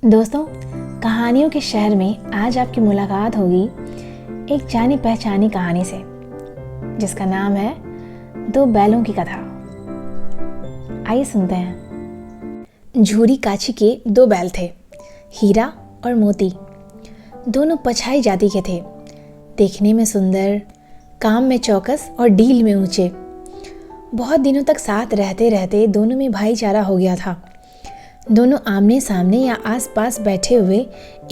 दोस्तों, कहानियों के शहर में आज आपकी मुलाकात होगी एक जानी पहचानी कहानी से, जिसका नाम है दो बैलों की कथा। आइए सुनते हैं। झूरी काची के दो बैल थे, हीरा और मोती। दोनों पछाई जाति के थे, देखने में सुंदर, काम में चौकस और डील में ऊंचे। बहुत दिनों तक साथ रहते रहते दोनों में भाईचारा हो गया था। दोनों आमने सामने या आसपास बैठे हुए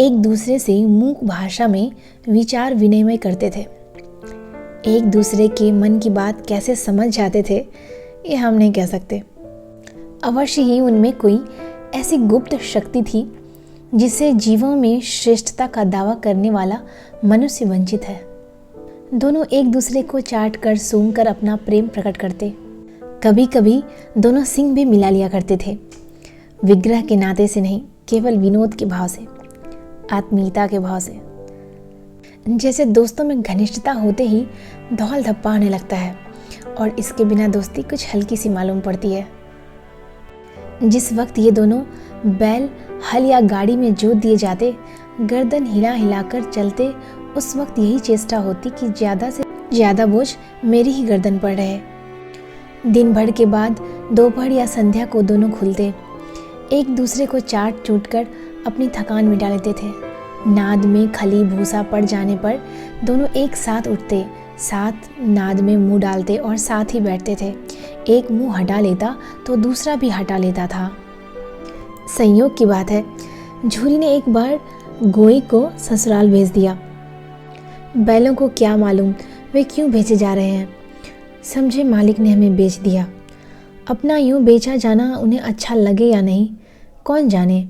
एक दूसरे से मूक भाषा में विचार विनिमय करते थे। एक दूसरे के मन की बात कैसे समझ जाते थे, ये हम नहीं कह सकते। अवश्य ही उनमें कोई ऐसी गुप्त शक्ति थी जिससे जीवों में श्रेष्ठता का दावा करने वाला मनुष्य वंचित है। दोनों एक दूसरे को चाट कर सूंघ कर अपना प्रेम प्रकट करते। कभी कभी दोनों सिंग भी मिला लिया करते थे, विग्रह के नाते से नहीं, केवल विनोद के भाव से, आत्मीयता के भाव से। जैसे दोस्तों में घनिष्ठता होते ही धौल धप्पा होने लगता है और इसके बिना दोस्ती कुछ हल्की सी मालूम पड़ती है। जिस वक्त ये दोनों बैल हल या गाड़ी में जोत दिए जाते, गर्दन हिला हिलाकर चलते, उस वक्त यही चेष्टा होती कि ज़्यादा से ज़्यादा बोझ मेरी ही गर्दन पर रहे। दिन भर के बाद दोपहर या संध्या को दोनों खुलते, एक दूसरे को चाट चूट कर अपनी थकान मिटा लेते थे। नाद में खली भूसा पड़ जाने पर दोनों एक साथ उठते, साथ नाद में मुंह डालते और साथ ही बैठते थे। एक मुंह हटा लेता तो दूसरा भी हटा लेता था। संयोग की बात है, झूरी ने एक बार गोई को ससुराल भेज दिया। बैलों को क्या मालूम वे क्यों भेजे जा रहे हैं। समझे मालिक ने हमें बेच दिया। अपना यूं बेचा जाना उन्हें अच्छा लगे या नहीं, कौन जाने,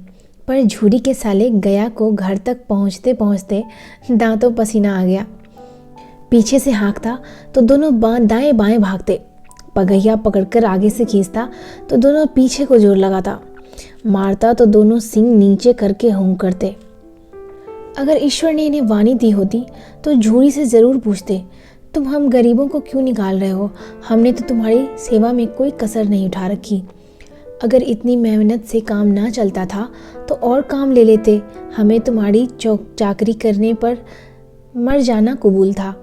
पर झूरी के साले गया को घर तक पहुंचते पहुंचते दांतों पसीना आ गया। पीछे से हाँकता तो दोनों दाएं बाएं भागते, पगहिया पकड़कर आगे से खींचता तो दोनों पीछे को जोर लगाता, मारता तो दोनों सींग नीचे करके होंक करते। अगर ईश्वर ने इन्हें वाणी दी होती तो झूरी से ज़रूर पूछते, तुम हम गरीबों को क्यों निकाल रहे हो? हमने तो तुम्हारी सेवा में कोई कसर नहीं उठा रखी। अगर इतनी मेहनत से काम ना चलता था तो और काम ले लेते। हमें तुम्हारी चाकरी करने पर मर जाना कबूल था।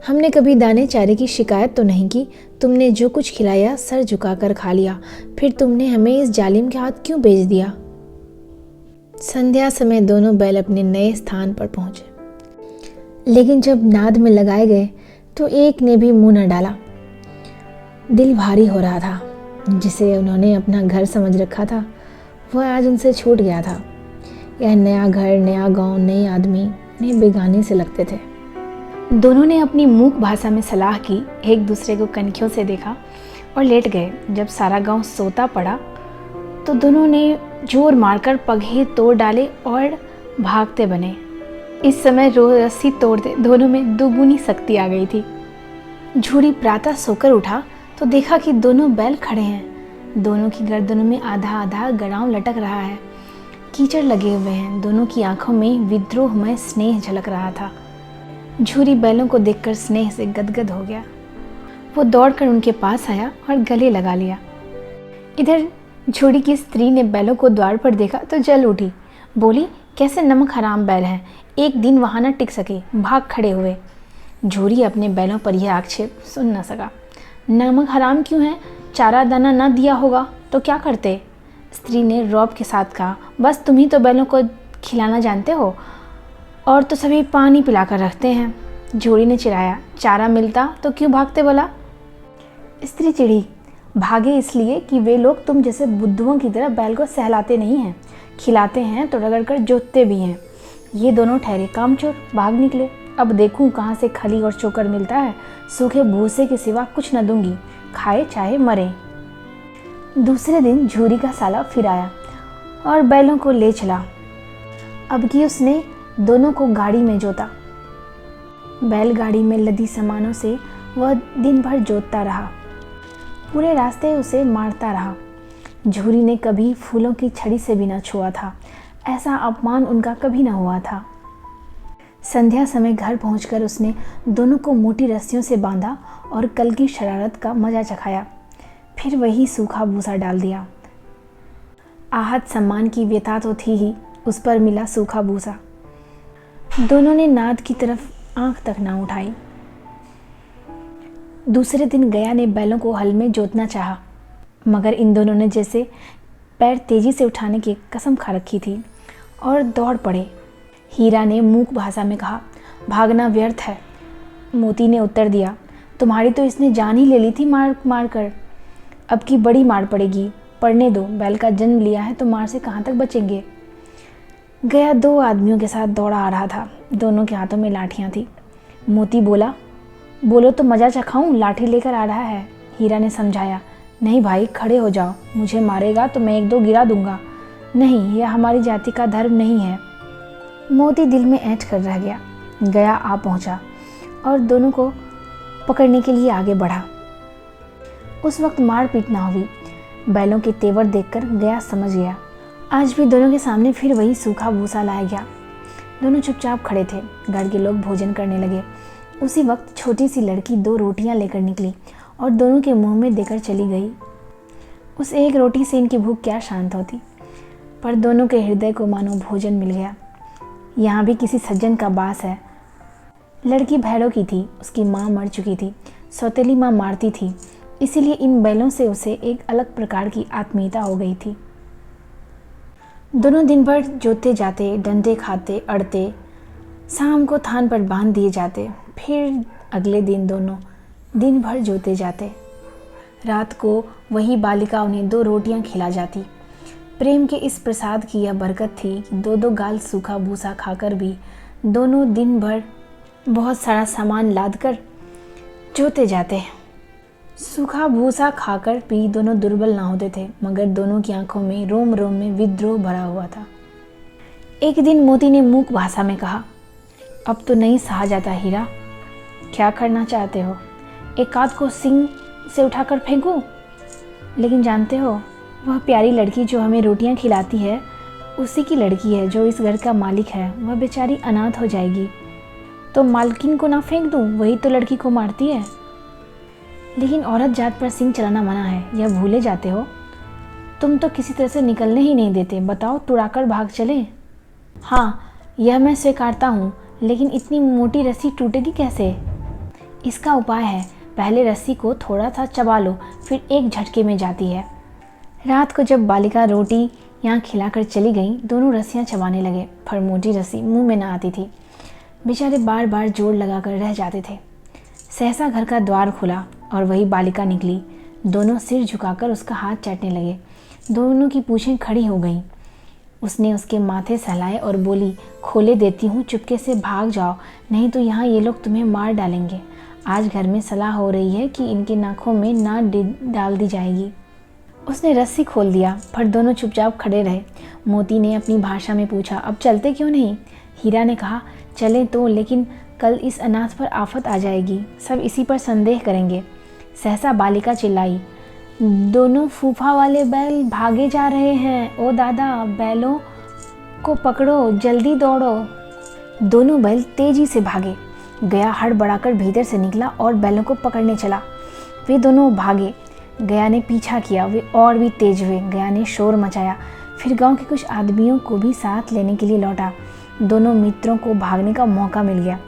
हमने कभी दाने चारे की शिकायत तो नहीं की। तुमने जो कुछ खिलाया सर झुकाकर खा लिया, फिर तुमने हमें इस जालिम के हाथ क्यों बेच दिया? संध्या समय दोनों बैल अपने नए स्थान पर पहुंचे, लेकिन जब नाद में लगाए गए तो एक ने भी मुंह न डाला। दिल भारी हो रहा था। जिसे उन्होंने अपना घर समझ रखा था वह आज उनसे छूट गया था। यह नया घर, नया गांव, नए आदमी नए बेगाने से लगते थे। दोनों ने अपनी मूक भाषा में सलाह की, एक दूसरे को कनखियों से देखा और लेट गए। जब सारा गांव सोता पड़ा तो दोनों ने जोर मारकर पगहे तोड़ डाले और भागते बने। इस समय रस्सी तोड़ते दोनों में दुगुनी शक्ति आ गई थी। झूरी प्रातः सोकर उठा तो देखा कि दोनों बैल खड़े हैं। दोनों की गर्दनों में आधा आधा गड़ाव लटक रहा है, कीचड़ लगे हुए हैं। दोनों की आंखों में विद्रोहमय स्नेह झलक रहा था। झूरी बैलों को देखकर स्नेह से गदगद हो गया। वो दौड़कर उनके पास आया और गले लगा लिया। इधर झूरी की स्त्री ने बैलों को द्वार पर देखा तो जल उठी, बोली, कैसे नमक हराम बैल हैं, एक दिन वहाँ न टिक सके, भाग खड़े हुए। झूरी अपने बैलों पर यह आक्षेप सुन न सका। नमक हराम क्यों है? चारा दाना न दिया होगा तो क्या करते? स्त्री ने रौब के साथ कहा, बस तुम ही तो बैलों को खिलाना जानते हो, और तो सभी पानी पिलाकर रखते हैं। झूरी ने चिढ़ाया, चारा मिलता तो क्यों भागते बोला? स्त्री चिढ़ी, भागे इसलिए कि वे लोग तुम जैसे बुद्धुओं की तरह बैल को सहलाते नहीं हैं, खिलाते हैं तो रगड़कर जोतते भी हैं। ये दोनों ठहरे कामचोर, भाग निकले। अब देखूं कहाँ से खली और चोकर मिलता है, सूखे भूसे के सिवा कुछ न दूंगी, खाए चाहे मरे। दूसरे दिन झूरी का साला फिर आया और बैलों को ले चला। अब की उसने दोनों को गाड़ी में जोता। बैलगाड़ी में लदी सामानों से वह दिन भर जोतता रहा, पूरे रास्ते उसे मारता रहा। झूरी ने कभी फूलों की छड़ी से भी न छुआ था, ऐसा अपमान उनका कभी न हुआ था। संध्या समय घर पहुंचकर उसने दोनों को मोटी रस्सियों से बांधा और कल की शरारत का मजा चखाया। फिर वही सूखा भूसा डाल दिया। आहत सम्मान की व्यथा तो थी ही, उस पर मिला सूखा भूसा। दोनों ने नाद की तरफ आंख तक ना उठाई। दूसरे दिन गया ने बैलों को हल में जोतना चाहा, मगर इन दोनों ने जैसे पैर तेजी से उठाने की कसम खा रखी थी और दौड़ पड़े। हीरा ने मूक भाषा में कहा, भागना व्यर्थ है। मोती ने उत्तर दिया, तुम्हारी तो इसने जान ही ले ली थी मार मार कर, अब की बड़ी मार पड़ेगी। पढ़ने दो, बैल का जन्म लिया है तो मार से कहाँ तक बचेंगे। गया 2 आदमियों के साथ दौड़ा आ रहा था, दोनों के हाथों में लाठियाँ थी। मोती बोला, बोलो तो मजा चखाऊं, लाठी लेकर आ रहा है। हीरा ने समझाया, नहीं भाई खड़े हो जाओ, मुझे मारेगा तो मैं 1-2 गिरा दूंगा। नहीं, यह हमारी जाति का धर्म नहीं है। मोती दिल में ऐंठ कर रह गया। गया आ पहुंचा और दोनों को पकड़ने के लिए आगे बढ़ा। उस वक्त मारपीट ना हुई। बैलों के तेवर देखकर गया समझ गया। आज भी दोनों के सामने फिर वही सूखा भूसा लाया गया। दोनों चुपचाप खड़े थे। घर के लोग भोजन करने लगे। उसी वक्त छोटी सी लड़की 2 रोटियां लेकर निकली और दोनों के मुंह में देकर चली गई। उस एक रोटी से इनकी भूख क्या शांत होती, पर दोनों के हृदय को मानो भोजन मिल गया। यहाँ भी किसी सज्जन का बास है। लड़की भैरों की थी, उसकी माँ मर चुकी थी, सौतेली माँ मारती थी, इसीलिए इन बैलों से उसे एक अलग प्रकार की आत्मीयता हो गई थी। दोनों दिन भर जोते जाते, डंडे खाते, अड़ते, शाम को थान पर बांध दिए जाते। फिर अगले दिन दोनों दिन भर जोते जाते। रात को वही बालिका उन्हें 2 रोटियां खिला जाती। प्रेम के इस प्रसाद की यह बरकत थी कि 2-2 गाल सूखा भूसा खाकर भी दोनों दिन भर बहुत सारा सामान लाद कर जोते जाते। सूखा भूसा खाकर भी दोनों दुर्बल ना होते थे, मगर दोनों की आंखों में रोम रोम में विद्रोह भरा हुआ था। एक दिन मोती ने मूक भाषा में कहा, अब तो नहीं सहा जाता हीरा, क्या करना चाहते हो? एक आध को सिंग से उठाकर फेंकूं? लेकिन जानते हो, वह प्यारी लड़की जो हमें रोटियां खिलाती है उसी की लड़की है जो इस घर का मालिक है। वह बेचारी अनाथ हो जाएगी तो मालकिन को ना फेंक दूं? वही तो लड़की को मारती है। लेकिन औरत जात पर सिंग चलाना मना है, यह भूले जाते हो। तुम तो किसी तरह से निकलने ही नहीं देते। बताओ, तुड़ाकर भाग चले? हाँ, यह मैं स्वीकारता हूँ, लेकिन इतनी मोटी रस्सी टूटेगी कैसे? इसका उपाय है, पहले रस्सी को थोड़ा सा चबा लो, फिर एक झटके में जाती है। रात को जब बालिका रोटी यहाँ खिलाकर चली गई, दोनों रस्सियाँ चबाने लगे, पर मोटी रस्सी मुंह में न आती थी। बेचारे बार बार जोर लगाकर रह जाते थे। सहसा घर का द्वार खुला और वही बालिका निकली। दोनों सिर झुकाकर उसका हाथ चाटने लगे। दोनों की पूंछें खड़ी हो गईं। उसने उसके माथे सहलाए और बोली, खोले देती हूँ, चुपके से भाग जाओ, नहीं तो यहाँ ये लोग तुम्हें मार डालेंगे। आज घर में सलाह हो रही है कि इनके नाकों में नाक डाल दी जाएगी। उसने रस्सी खोल दिया, पर दोनों चुपचाप खड़े रहे। मोती ने अपनी भाषा में पूछा, अब चलते क्यों नहीं? हीरा ने कहा, चलें तो, लेकिन कल इस अनाथ पर आफत आ जाएगी, सब इसी पर संदेह करेंगे। सहसा बालिका चिल्लाई, दोनों फूफा वाले बैल भागे जा रहे हैं। ओ दादा, बैलों को पकड़ो, जल्दी दौड़ो। दोनों बैल तेजी से भागे। गया हड़बड़ाकर भीतर से निकला और बैलों को पकड़ने चला। वे दोनों भागे। गया ने पीछा किया, वे और भी तेज हुए। गया ने शोर मचाया, फिर गांव के कुछ आदमियों को भी साथ लेने के लिए लौटा। दोनों मित्रों को भागने का मौका मिल गया।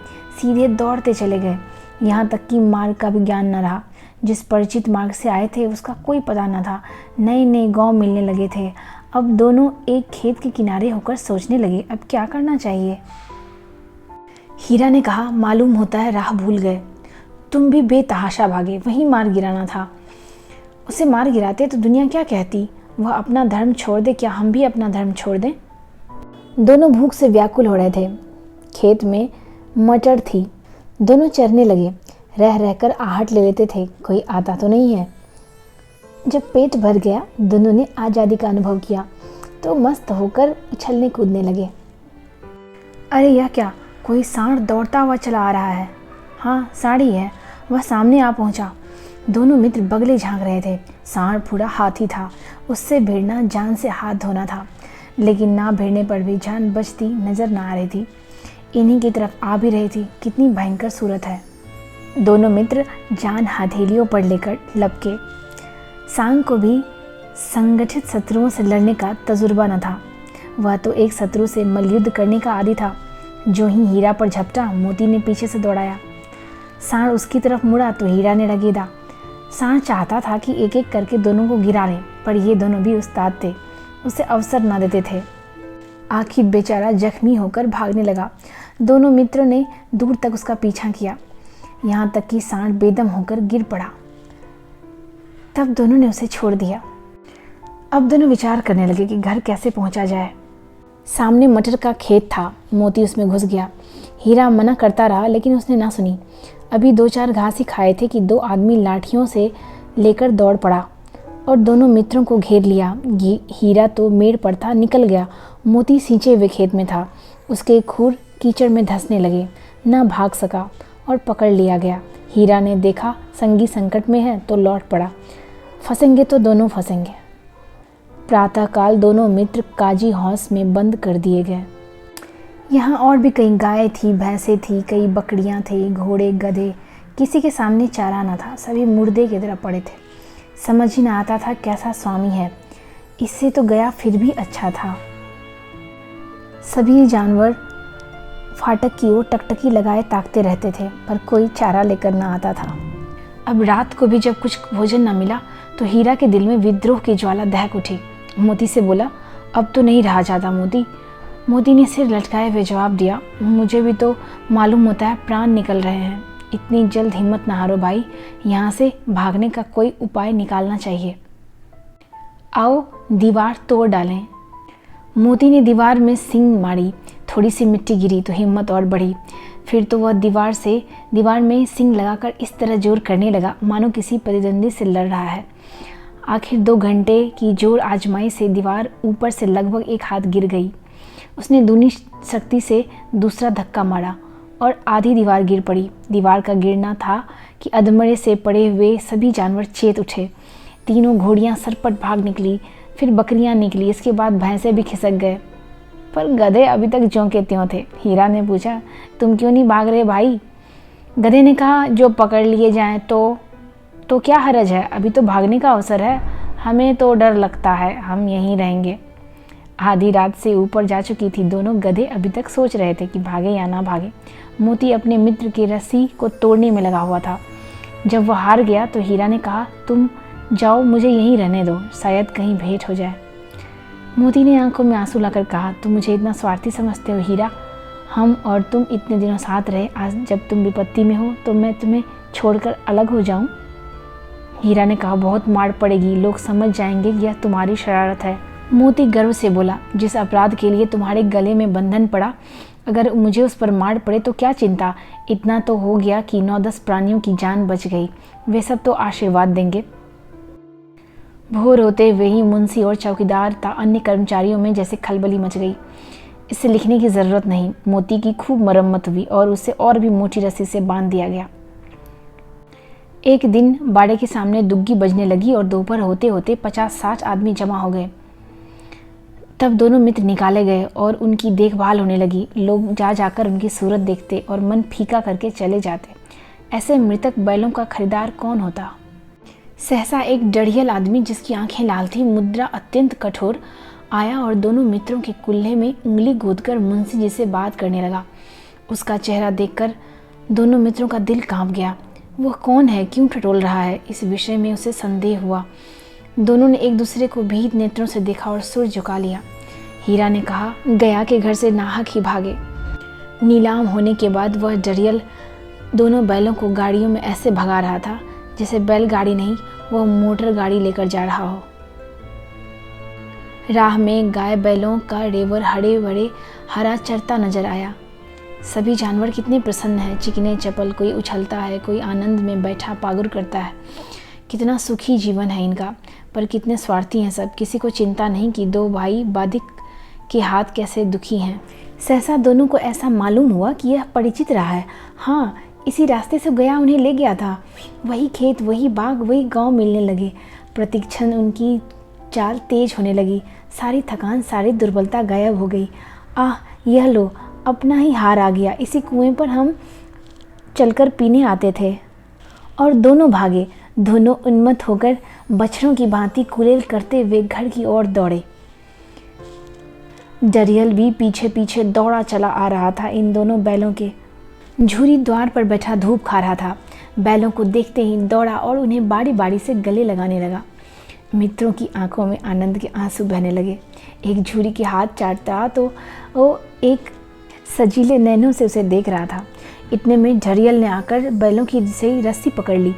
सीधे दौड़ते चले गए। यहाँ तक कि मार्ग का भी ज्ञान न रहा। जिस परिचित मार्ग से आए थे उसका कोई पता न था। नए नए गांव मिलने लगे थे। अब दोनों एक खेत के किनारे होकर सोचने लगे, अब क्या करना चाहिए। हीरा ने कहा, मालूम होता है राह भूल गए। तुम भी बेतहाशा भागे, वहीं मार गिराना था। उसे मार गिराते तो दुनिया क्या कहती? वह अपना धर्म छोड़ दे, क्या हम भी अपना धर्म छोड़ दें? दोनों भूख से व्याकुल हो रहे थे। खेत में मटर थी। दोनों चरने लगे। रह रहकर आहट ले लेते थे, कोई आता तो नहीं है। जब पेट भर गया, दोनों ने आज़ादी का अनुभव किया तो मस्त होकर उछलने कूदने लगे। अरे यह क्या, कोई सांड दौड़ता हुआ चला आ रहा है। हाँ, साड़ी है। वह सामने आ पहुंचा। दोनों मित्र बगले झांक रहे थे। सांड पूरा हाथी था। उससे भिड़ना जान से हाथ धोना था, लेकिन ना भिड़ने पर भी जान बचती नजर ना आ रही थी। इन्हीं की तरफ आ भी रही थी। कितनी भयंकर सूरत है। दोनों मित्र जान हथेलियों पर लेकर लपके। सांड को भी संगठित शत्रुओं से लड़ने का तजुर्बा न था। वह तो एक शत्रु से मल्लयुद्ध करने का आदी था। जो ही हीरा पर झपटा, मोती ने पीछे से दौड़ाया। सांड उसकी तरफ मुड़ा तो हीरा ने रगेदा। सांड चाहता था कि एक एक करके दोनों को गिरा ले, पर ये दोनों भी उस्ताद थे, उसे अवसर न देते थे। आखिर बेचारा जख्मी होकर भागने लगा। दोनों मित्रों ने दूर तक उसका पीछा किया, यहाँ तक कि सांड बेदम होकर गिर पड़ा। तब दोनों ने उसे छोड़ दिया। अब दोनों विचार करने लगे कि घर कैसे पहुंचा जाए। सामने मटर का खेत था, मोती उसमें घुस गया। हीरा मना करता रहा, लेकिन उसने ना सुनी। अभी 2-4 घास ही खाए थे कि 2 आदमी लाठियों से लेकर दौड़ पड़ा और दोनों मित्रों को घेर लिया। हीरा तो मेड़ पर था, निकल गया। मोती सींचे हुए खेत में था। उसके खुर कीचड़ में धंसने लगे, ना भाग सका और पकड़ लिया गया। हीरा ने देखा संगी संकट में है तो लौट पड़ा। फंसेंगे तो दोनों फंसेंगे। प्रातःकाल दोनों मित्र काजी हौस में बंद कर दिए गए। यहाँ और भी कई गायें थी, भैंसें थी, कई बकरियाँ थी, घोड़े, गधे। किसी के सामने चारा न था, सभी मुर्दे की तरह पड़े थे। समझ ही न आता था कैसा स्वामी है, इससे तो गया फिर भी अच्छा था। सभी जानवर फाटक की ओर टकटकी लगाए ताकते रहते थे, पर कोई चारा लेकर न आता था। अब रात को भी जब कुछ भोजन न मिला तो हीरा के दिल में विद्रोह की ज्वाला दहक उठी। मोती से बोला, अब तो नहीं रहा जाता मोती। मोती ने सिर लटकाए हुए जवाब दिया, मुझे भी तो मालूम होता है प्राण निकल रहे हैं। इतनी जल्द हिम्मत न हारो भाई, यहाँ से भागने का कोई उपाय निकालना चाहिए। आओ दीवार तोड़ डालें। मोती ने दीवार में सींग मारी, थोड़ी सी मिट्टी गिरी तो हिम्मत और बढ़ी। फिर तो वह दीवार में सींग लगाकर इस तरह जोर करने लगा मानो किसी प्रतिद्वंदी से लड़ रहा है। आखिर 2 घंटे की जोर आजमाई से दीवार ऊपर से लगभग 1 हाथ गिर गई। उसने दूनी शक्ति से दूसरा धक्का मारा और आधी दीवार गिर पड़ी। दीवार का गिरना था कि अधमरे से पड़े हुए सभी जानवर चेत उठे। तीनों घोड़ियाँ सरपट भाग निकली, फिर बकरियाँ निकली, इसके बाद भैंसे भी खिसक गए, पर गधे अभी तक ज्यों के त्यों थे। हीरा ने पूछा, तुम क्यों नहीं भाग रहे भाई? गधे ने कहा, जो पकड़ लिए जाएं तो क्या हरज है, अभी तो भागने का अवसर है। हमें तो डर लगता है, हम यहीं रहेंगे। आधी रात से ऊपर जा चुकी थी। दोनों गधे अभी तक सोच रहे थे कि भागे या ना भागे। मोती अपने मित्र की रस्सी को तोड़ने में लगा हुआ था। जब वह हार गया तो हीरा ने कहा, तुम जाओ, मुझे यहीं रहने दो, शायद कहीं भेंट हो जाए। मोती ने आंखों में आंसू लाकर कहा, तुम मुझे इतना स्वार्थी समझते हो हीरा? हम और तुम इतने दिनों साथ रहे, आज जब तुम विपत्ति में हो तो मैं तुम्हें छोड़कर अलग हो जाऊं? हीरा ने कहा, बहुत मार पड़ेगी, लोग समझ जाएंगे यह तुम्हारी शरारत है। मोती गर्व से बोला, जिस अपराध के लिए तुम्हारे गले में बंधन पड़ा, अगर मुझे उस पर मार पड़े तो क्या चिंता। इतना तो हो गया कि 9-10 प्राणियों की जान बच गई, वे सब तो आशीर्वाद देंगे। भोर होते हुए ही मुंशी और चौकीदार तथा अन्य कर्मचारियों में जैसे खलबली मच गई। इसे लिखने की ज़रूरत नहीं। मोती की खूब मरम्मत हुई और उसे और भी मोटी रस्सी से बांध दिया गया। एक दिन बाड़े के सामने दुग्गी बजने लगी और दोपहर होते होते 50-60 आदमी जमा हो गए। तब दोनों मित्र निकाले गए और उनकी देखभाल होने लगी। लोग जा जाकर उनकी सूरत देखते और मन फीका करके चले जाते। ऐसे मृतक बैलों का खरीदार कौन होता? सहसा एक डढ़ियल आदमी, जिसकी आंखें लाल थी, मुद्रा अत्यंत कठोर, आया और दोनों मित्रों के कुल्हे में उंगली गोदकर मुंशी जी से बात करने लगा। उसका चेहरा देखकर दोनों मित्रों का दिल कांप गया। वह कौन है, क्यों ठटोल रहा है, इस विषय में उसे संदेह हुआ। दोनों ने एक दूसरे को भीत नेत्रों से देखा और सिर झुका लिया। हीरा ने कहा, गया के घर से नाहक ही भागे। नीलाम होने के बाद वह डरियल दोनों बैलों को गाड़ियों में ऐसे भगा रहा था जैसे बैलगाड़ी नहीं, वह मोटर गाड़ी लेकर जा रहा हो। राह में गाय बैलों का रेवर हरे भरे हरा चरता नजर आया। सभी जानवर कितने प्रसन्न हैं, चिकने चपल, कोई उछलता है, कोई आनंद में बैठा पागुर करता है। कितना सुखी जीवन है इनका, पर कितने स्वार्थी हैं सब। किसी को चिंता नहीं कि 2 भाई बाधिक के हाथ कैसे दुखी हैं। सहसा दोनों को ऐसा मालूम हुआ कि यह परिचित रहा है। हाँ, इसी रास्ते से गया उन्हें ले गया था। वही खेत, वही बाग, वही गांव मिलने लगे। प्रतिक्षण उनकी चाल तेज होने लगी। सारी थकान, सारी दुर्बलता गायब हो गई। आह, यह लो, अपना ही हार आ गया। इसी कुएं पर हम चलकर पीने आते थे। और दोनों भागे। दोनों उन्मत्त होकर बछड़ों की भांति कुलेल करते हुए घर की ओर दौड़े। डरियल भी पीछे पीछे दौड़ा चला आ रहा था इन दोनों बैलों के। झूरी द्वार पर बैठा धूप खा रहा था। बैलों को देखते ही दौड़ा और उन्हें बारी बारी से गले लगाने लगा। मित्रों की आंखों में आनंद के आंसू बहने लगे। एक झूरी के हाथ चाटता तो वो एक सजीले नैनों से उसे देख रहा था। इतने में डरियल ने आकर बैलों की से रस्सी पकड़ ली।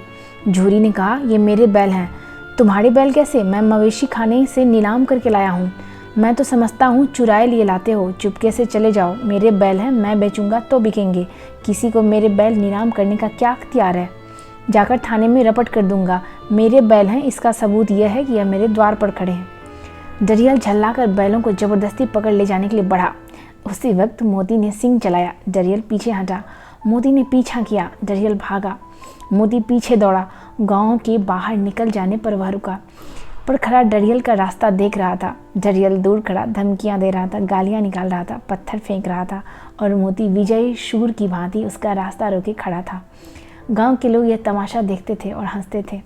झूरी ने कहा, ये मेरे बैल हैं। तुम्हारे बैल कैसे? मैं मवेशी खाने से नीलाम करके लाया हूँ। मैं तो समझता हूँ चुराए लिए लाते हो। चुपके से चले जाओ। मेरे बैल हैं, मैं बेचूंगा तो बिकेंगे। किसी को मेरे बैल नीलाम करने का क्या अख्तियार है? जाकर थाने में रपट कर दूंगा। मेरे बैल हैं, इसका सबूत यह है कि यह मेरे द्वार पर खड़े हैं। डरियल झल्लाकर बैलों को जबरदस्ती पकड़ ले जाने के लिए बढ़ा। उसी वक्त मोती ने सींग चलाया। डरियल पीछे हटा। मोती ने पीछा किया। डरियल भागा। मोती पीछे दौड़ा। गांव के बाहर निकल जाने पर वह रुका, पर खड़ा डरियल का रास्ता देख रहा था। डरियल दूर खड़ा धमकियां दे रहा था, गालियां निकाल रहा था, पत्थर फेंक रहा था और मोती विजयी शूर की भांति उसका रास्ता रोके खड़ा था। गांव के लोग यह तमाशा देखते थे और हंसते थे।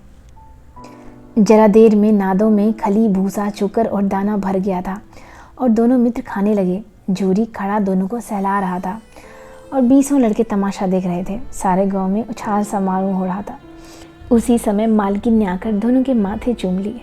जरा देर में नादों में खली, भूसा, चोकर और दाना भर गया था और दोनों मित्र खाने लगे। झूरी खड़ा दोनों को सहला रहा था और 20 लड़के तमाशा देख रहे थे। सारे गांव में उछाल समारोह हो रहा था। उसी समय मालकिन ने आकर दोनों के माथे चूम लिए।